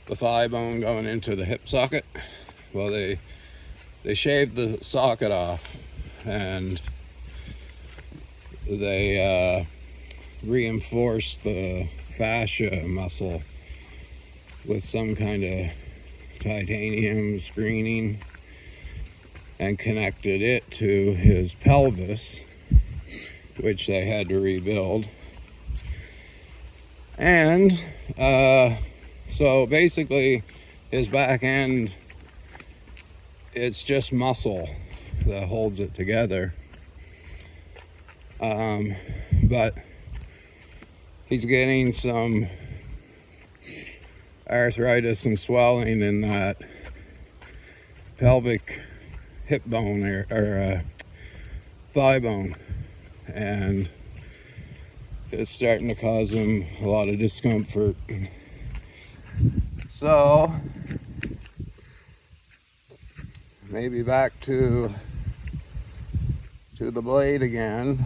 the thigh bone going into the hip socket. Well, they shaved the socket off, and they reinforced the fascia muscle with some kind of titanium screening and connected it to his pelvis, which they had to rebuild. And so basically his back end, it's just muscle that holds it together. But he's getting some arthritis and swelling in that pelvic hip bone or thigh bone, and it's starting to cause him a lot of discomfort. So maybe back to the blade again,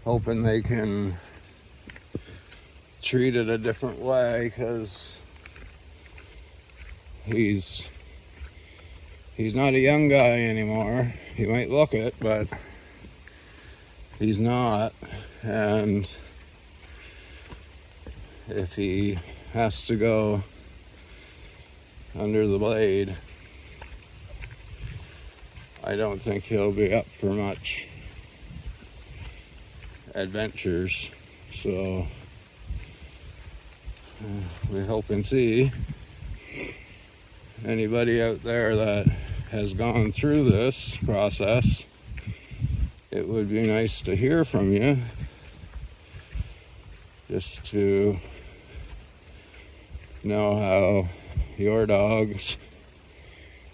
hoping they can treat it a different way, because he's not a young guy anymore. He might look it, but he's not. And if he has to go under the blade, I don't think he'll be up for much adventures. So we hope and see. Anybody out there that has gone through this process, it would be nice to hear from you, just to know how your dogs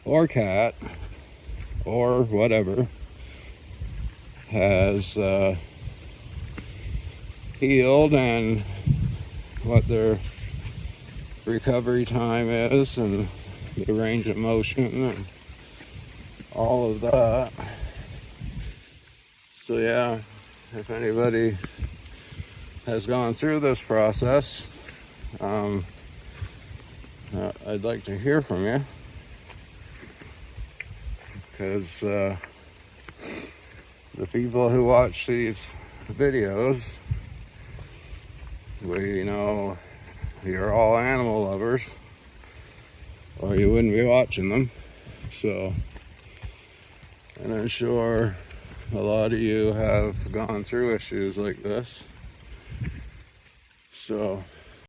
or cat or whatever has healed, and what their recovery time is, and the range of motion and all of that. So yeah, if anybody has gone through this process, I'd like to hear from you, because the people who watch these videos, we know you're all animal lovers, or you wouldn't be watching them. So, and I'm sure a lot of you have gone through issues like this. So